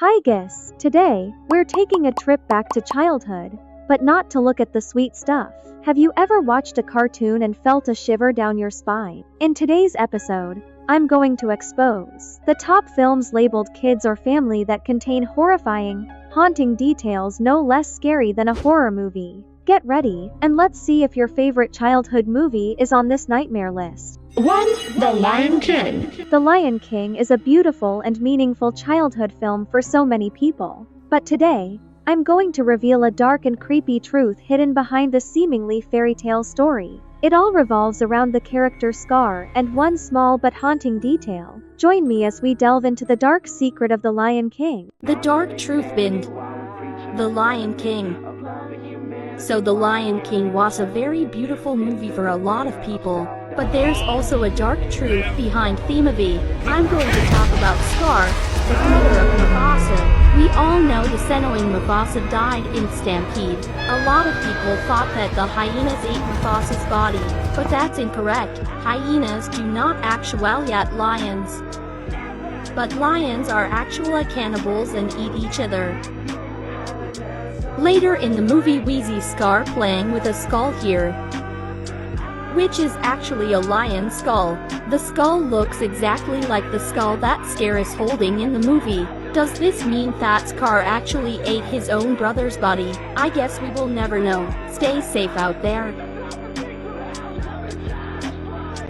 Hi guys, today, we're taking a trip back to childhood, but not to look at the sweet stuff. Have you ever watched a cartoon and felt a shiver down your spine? In today's episode, I'm going to expose the top films labeled kids or family that contain horrifying, haunting details no less scary than a horror movie. Get ready, and let's see if your favorite childhood movie is on this nightmare list. 1. The Lion King. The Lion King is a beautiful and meaningful childhood film for so many people. But today, I'm going to reveal a dark and creepy truth hidden behind the seemingly fairy tale story. It all revolves around the character Scar and one small but haunting detail. Join me as we delve into the dark secret of The Lion King. The Dark Truth Bind. The Lion King. So The Lion King was a very beautiful movie for a lot of people, but there's also a dark truth behind theme of it. I'm going to talk about Scar, the brother of Mufasa. We all know the Senowing Mufasa died in Stampede. A lot of people thought that the hyenas ate Mufasa's body, but that's incorrect. Hyenas do not actually eat lions. But lions are actual cannibals and eat each other. Later in the movie we see Scar playing with a skull here, which is actually a lion skull. The skull looks exactly like the skull that Scar is holding in the movie. Does this mean that Scar actually ate his own brother's body? I guess we will never know. Stay safe out there.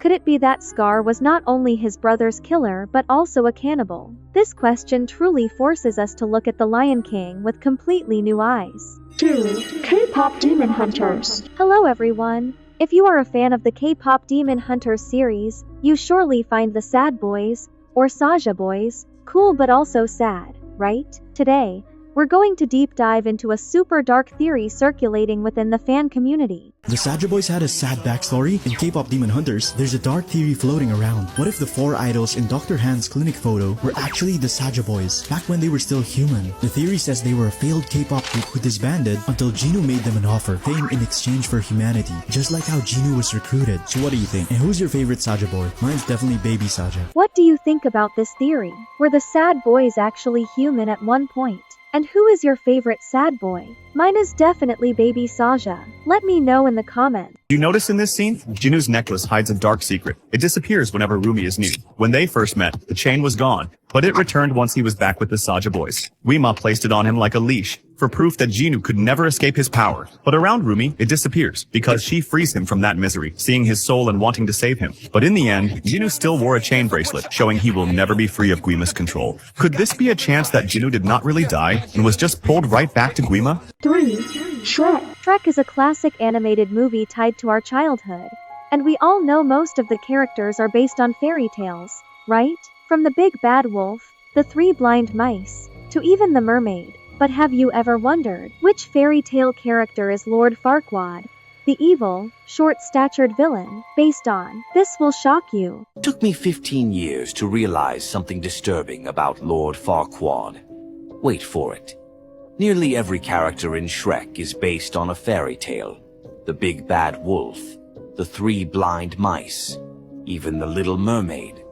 Could it be that Scar was not only his brother's killer but also a cannibal? This question truly forces us to look at The Lion King with completely new eyes. 2. K-pop Demon Hunters. Hello everyone! If you are a fan of the K-pop Demon Hunters series, you surely find the Sad Boys, or Saja Boys, cool but also sad, right? Today, we're going to deep dive into a super dark theory circulating within the fan community. The Saja Boys had a sad backstory. In K-pop Demon Hunters, there's a dark theory floating around. What if the 4 idols in Dr. Han's clinic photo were actually the Saja Boys, back when they were still human? The theory says they were a failed K-pop group who disbanded until Jinu made them an offer, fame in exchange for humanity, just like how Jinu was recruited. So what do you think? And who's your favorite Saja Boy? Mine's definitely Baby Saja. What do you think about this theory? Were the Sad Boys actually human at one point? And who is your favorite sad boy? Mine is definitely Baby Saja. Let me know in the comments. You notice in this scene, Jinu's necklace hides a dark secret. It disappears whenever Rumi is near. When they first met, the chain was gone, but it returned once he was back with the Saja Boys. Weema placed it on him like a leash, for proof that Jinu could never escape his power. But around Rumi, it disappears, because she frees him from that misery, seeing his soul and wanting to save him. But in the end, Jinu still wore a chain bracelet, showing he will never be free of Guima's control. Could this be a chance that Jinu did not really die, and was just pulled right back to Guima? 3. Shrek. Shrek is a classic animated movie tied to our childhood. And we all know most of the characters are based on fairy tales, right? From the big bad wolf, the 3 blind mice, to even the mermaid. But have you ever wondered, which fairy tale character is Lord Farquaad, the evil, short-statured villain, based on? This will shock you. It took me 15 years to realize something disturbing about Lord Farquaad. Wait for it. Nearly every character in Shrek is based on a fairy tale. The big bad wolf, the 3 blind mice, even the little mermaid.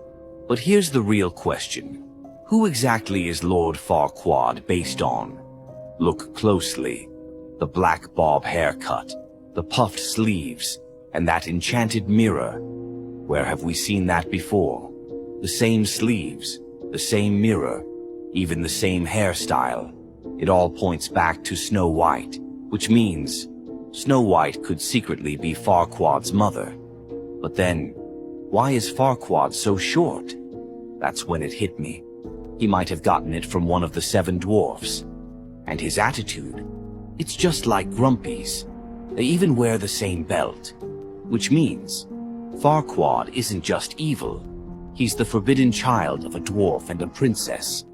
But here's the real question. Who exactly is Lord Farquaad based on? Look closely. The black bob haircut, the puffed sleeves, and that enchanted mirror. Where have we seen that before? The same sleeves, the same mirror, even the same hairstyle. It all points back to Snow White, which means Snow White could secretly be Farquaad's mother. But then, why is Farquaad so short? That's when it hit me. He might have gotten it from one of the 7 dwarfs. And his attitude, it's just like Grumpy's. They even wear the same belt. Which means, Farquaad isn't just evil. He's the forbidden child of a dwarf and a princess.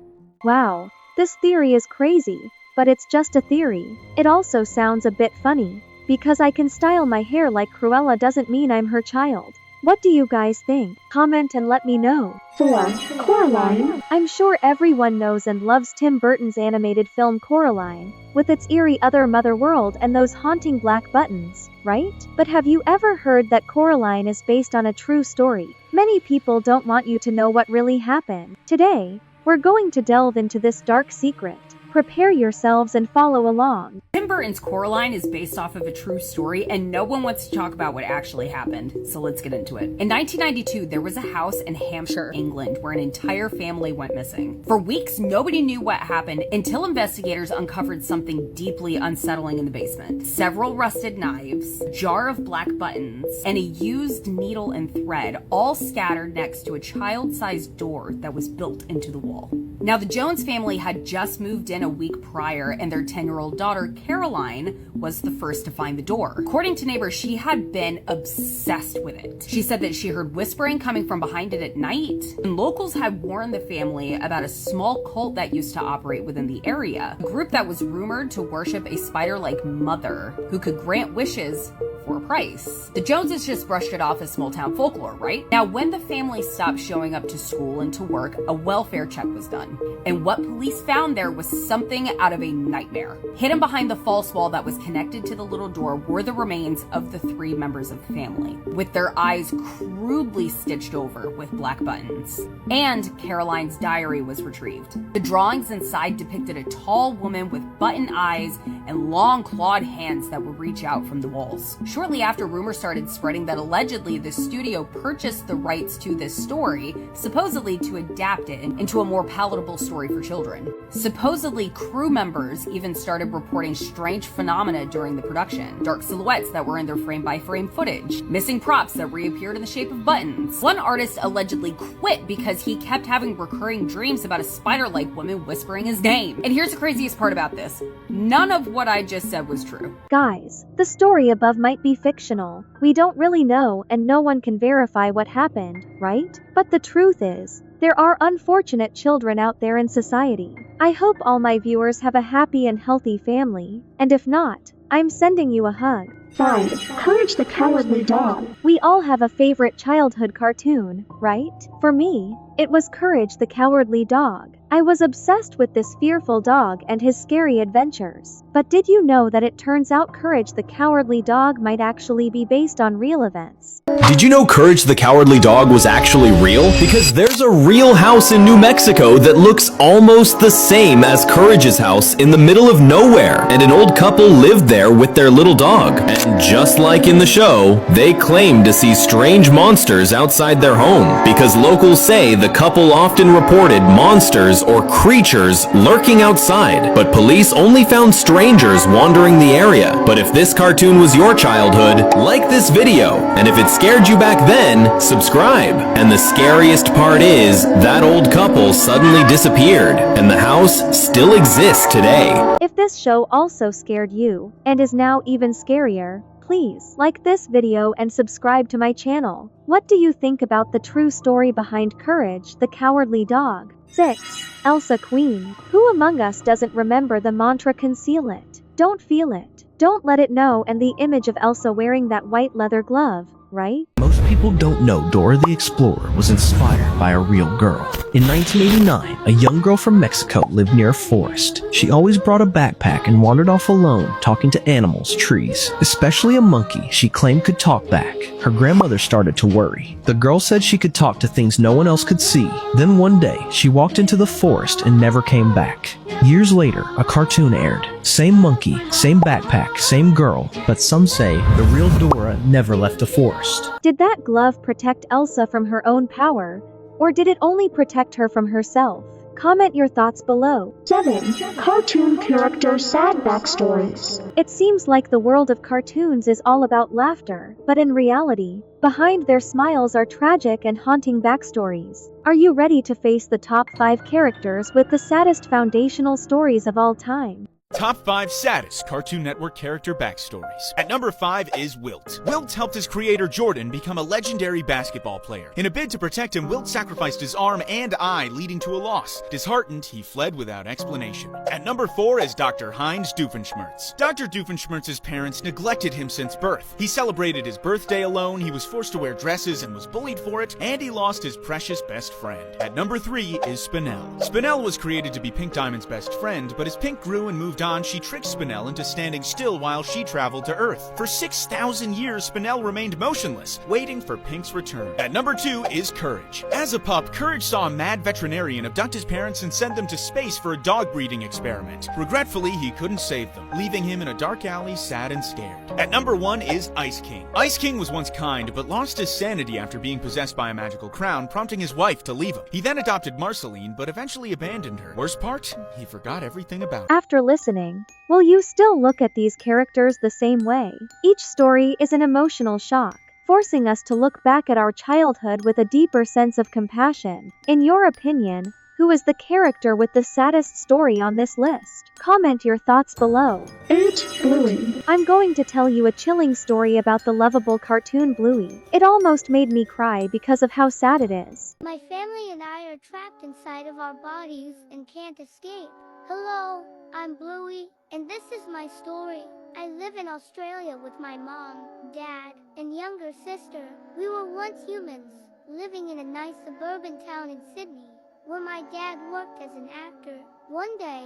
Wow, this theory is crazy, but it's just a theory. It also sounds a bit funny, because I can style my hair like Cruella doesn't mean I'm her child. What do you guys think? Comment and let me know. 4. Coraline. I'm sure everyone knows and loves Tim Burton's animated film Coraline, with its eerie other mother world and those haunting black buttons, right? But have you ever heard that Coraline is based on a true story? Many people don't want you to know what really happened. Today, we're going to delve into this dark secret. Prepare yourselves and follow along. Tim Burton's Coraline is based off of a true story, and no one wants to talk about what actually happened, so let's get into it. In 1992, there was a house in Hampshire, England, where an entire family went missing. For weeks, nobody knew what happened until investigators uncovered something deeply unsettling in the basement. Several rusted knives, a jar of black buttons, and a used needle and thread, all scattered next to a child-sized door that was built into the wall. Now, the Jones family had just moved in a week prior, and their 10-year-old daughter, Caroline, was the first to find the door. According to neighbors, she had been obsessed with it. She said that she heard whispering coming from behind it at night, and locals had warned the family about a small cult that used to operate within the area, a group that was rumored to worship a spider-like mother who could grant wishes for a price. The Joneses just brushed it off as small-town folklore, right? Now, when the family stopped showing up to school and to work, a welfare check was done. And what police found there was something out of a nightmare. Hidden behind the false wall that was connected to the little door were the remains of the 3 members of the family, with their eyes crudely stitched over with black buttons. And Caroline's diary was retrieved. The drawings inside depicted a tall woman with button eyes and long clawed hands that would reach out from the walls. Shortly after, rumors started spreading that allegedly the studio purchased the rights to this story, supposedly to adapt it into a more palatable story for children. Supposedly, crew members even started reporting strange phenomena during the production. Dark silhouettes that were in their frame-by-frame footage, missing props that reappeared in the shape of buttons. One artist allegedly quit because he kept having recurring dreams about a spider-like woman whispering his name. And here's the craziest part about this. None of what I just said was true. Guys, the story above might be fictional. We don't really know, and no one can verify what happened, right? But the truth is, there are unfortunate children out there in society. I hope all my viewers have a happy and healthy family, and if not, I'm sending you a hug. 5. Courage the Cowardly Dog. We all have a favorite childhood cartoon, right? For me, it was Courage the Cowardly Dog. I was obsessed with this fearful dog and his scary adventures. But did you know that it turns out Courage the Cowardly Dog might actually be based on real events? Did you know Courage the Cowardly Dog was actually real? Because there's a real house in New Mexico that looks almost the same as Courage's house in the middle of nowhere, and an old couple lived there with their little dog. And just like in the show, they claimed to see strange monsters outside their home, because locals say the couple often reported monsters or creatures lurking outside, but police only found strangers wandering the area. But if this cartoon was your childhood, like this video, and if it scared you back then, subscribe. And the scariest part is, that old couple suddenly disappeared, and the house still exists today. If this show also scared you, and is now even scarier, please like this video and subscribe to my channel. What do you think about the true story behind Courage the Cowardly Dog? 6. Elsa Queen. Who among us doesn't remember the mantra "conceal it, don't feel it, don't let it know," and the image of Elsa wearing that white leather glove, right? Most people don't know Dora the Explorer was inspired by a real girl. In 1989, a young girl from Mexico lived near a forest. She always brought a backpack and wandered off alone, talking to animals, trees, especially a monkey she claimed could talk back. Her grandmother started to worry. The girl said she could talk to things no one else could see. Then one day, she walked into the forest and never came back. Years later, a cartoon aired. Same monkey, same backpack, same girl, but some say the real Dora never left the forest. Did that glove protect Elsa from her own power, or did it only protect her from herself? Comment your thoughts below. 7. Cartoon character sad backstories. It seems like the world of cartoons is all about laughter, but in reality, behind their smiles are tragic and haunting backstories. Are you ready to face the top 5 characters with the saddest foundational stories of all time? Top 5 saddest Cartoon Network character backstories. At number 5 is Wilt. Wilt helped his creator Jordan become a legendary basketball player. In a bid to protect him, Wilt sacrificed his arm and eye, leading to a loss. Disheartened, he fled without explanation. At number 4 is Dr. Heinz Doofenshmirtz. Dr. Doofenshmirtz's parents neglected him since birth. He celebrated his birthday alone, he was forced to wear dresses and was bullied for it, and he lost his precious best friend. At number 3 is Spinel. Spinel was created to be Pink Diamond's best friend, but as Pink grew and moved on, on, she tricked Spinel into standing still while she traveled to Earth. For 6,000 years, Spinel remained motionless, waiting for Pink's return. At number 2 is Courage. As a pup, Courage saw a mad veterinarian abduct his parents and send them to space for a dog breeding experiment. Regretfully, he couldn't save them, leaving him in a dark alley, sad and scared. At number 1 is Ice King. Ice King was once kind, but lost his sanity after being possessed by a magical crown, prompting his wife to leave him. He then adopted Marceline, but eventually abandoned her. Worst part, he forgot everything about her. After listening, will you still look at these characters the same way? Each story is an emotional shock, forcing us to look back at our childhood with a deeper sense of compassion. In your opinion, who is the character with the saddest story on this list? Comment your thoughts below. 8. Bluey. I'm going to tell you a chilling story about the lovable cartoon Bluey. It almost made me cry because of how sad it is. My family and I are trapped inside of our bodies and can't escape. Hello, I'm Bluey, and this is my story. I live in Australia with my mom, dad, and younger sister. We were once humans, living in a nice suburban town in Sydney, where my dad worked as an actor. One day,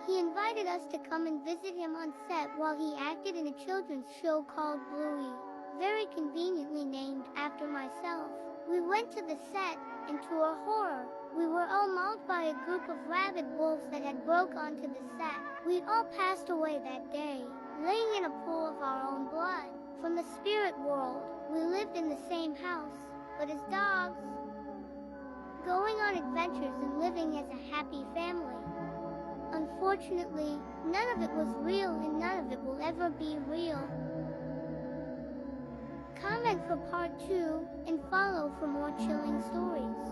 he invited us to come and visit him on set while he acted in a children's show called Bluey, very conveniently named after myself. We went to the set, and to our horror, we were all mauled by a group of rabid wolves that had broke onto the set. We all passed away that day, laying in a pool of our own blood. From the spirit world, we lived in the same house, but as dogs, going on adventures and living as a happy family. Unfortunately, none of it was real and none of it will ever be real. Comment for part 2 and follow for more chilling stories.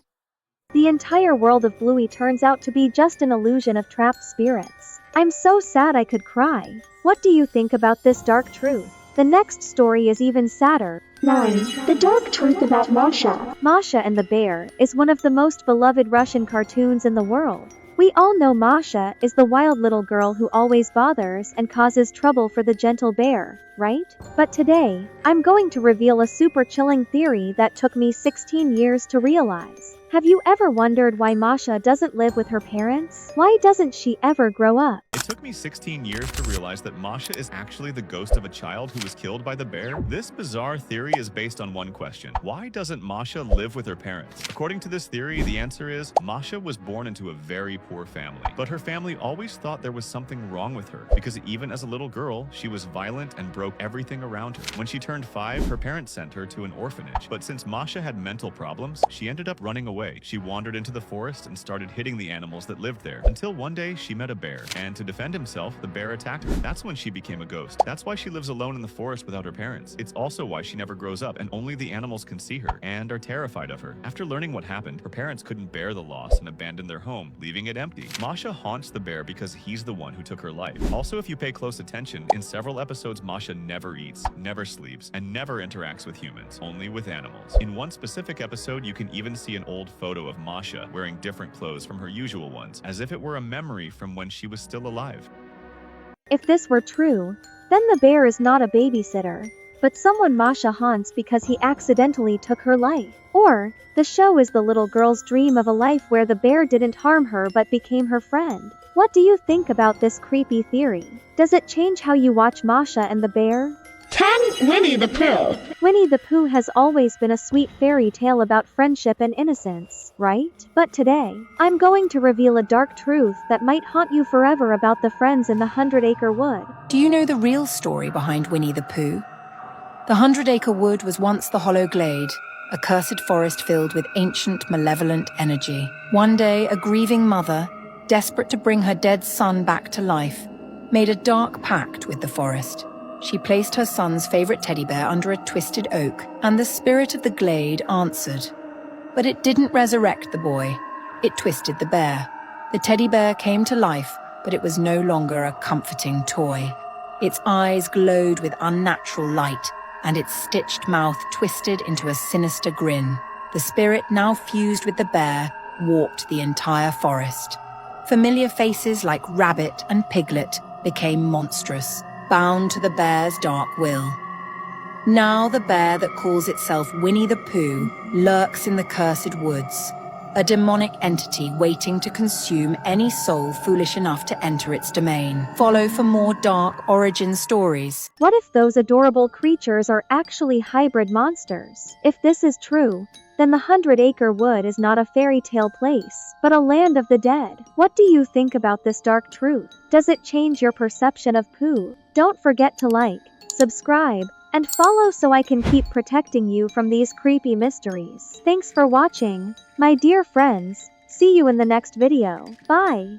The entire world of Bluey turns out to be just an illusion of trapped spirits. I'm so sad I could cry. What do you think about this dark truth? The next story is even sadder. 9. The Dark Truth About Masha. Masha and the Bear is one of the most beloved Russian cartoons in the world. We all know Masha is the wild little girl who always bothers and causes trouble for the gentle bear, right? But today, I'm going to reveal a super chilling theory that took me 16 years to realize. Have you ever wondered why Masha doesn't live with her parents? Why doesn't she ever grow up? It took me 16 years to realize that Masha is actually the ghost of a child who was killed by the bear. This bizarre theory is based on one question. Why doesn't Masha live with her parents? According to this theory, the answer is Masha was born into a very poor family. But her family always thought there was something wrong with her because even as a little girl, she was violent and broke everything around her. When she turned 5, her parents sent her to an orphanage. But since Masha had mental problems, she ended up running away. She wandered into the forest and started hitting the animals that lived there until one day she met a bear, and to defend himself, the bear attacked her. That's when she became a ghost. That's why she lives alone in the forest without her parents. It's also why she never grows up and only the animals can see her and are terrified of her. After learning what happened, her parents couldn't bear the loss and abandoned their home, leaving it empty. Masha haunts the bear because he's the one who took her life. Also, if you pay close attention, in several episodes Masha never eats, never sleeps, and never interacts with humans, only with animals. In one specific episode, you can even see an old photo of Masha wearing different clothes from her usual ones, as if it were a memory from when she was still alive. If this were true, then the bear is not a babysitter, but someone Masha haunts because he accidentally took her life. Or, the show is the little girl's dream of a life where the bear didn't harm her but became her friend. What do you think about this creepy theory? Does it change how you watch Masha and the bear? 10. Winnie the Pooh. Winnie the Pooh has always been a sweet fairy tale about friendship and innocence, right? But today, I'm going to reveal a dark truth that might haunt you forever about the friends in the 100-Acre Wood. Do you know the real story behind Winnie the Pooh? The 100-Acre Wood was once the Hollow Glade, a cursed forest filled with ancient, malevolent energy. One day, a grieving mother, desperate to bring her dead son back to life, made a dark pact with the forest. She placed her son's favorite teddy bear under a twisted oak, and the spirit of the glade answered. But it didn't resurrect the boy. It twisted the bear. The teddy bear came to life, but it was no longer a comforting toy. Its eyes glowed with unnatural light, and its stitched mouth twisted into a sinister grin. The spirit, now fused with the bear, walked the entire forest. Familiar faces like Rabbit and Piglet became monstrous, bound to the bear's dark will. Now the bear that calls itself Winnie the Pooh lurks in the cursed woods, a demonic entity waiting to consume any soul foolish enough to enter its domain. Follow for more dark origin stories. What if those adorable creatures are actually hybrid monsters? If this is true, then the 100-Acre Wood is not a fairy tale place, but a land of the dead. What do you think about this dark truth? Does it change your perception of poo? Don't forget to like, subscribe, and follow so I can keep protecting you from these creepy mysteries. Thanks for watching, my dear friends. See you in the next video. Bye.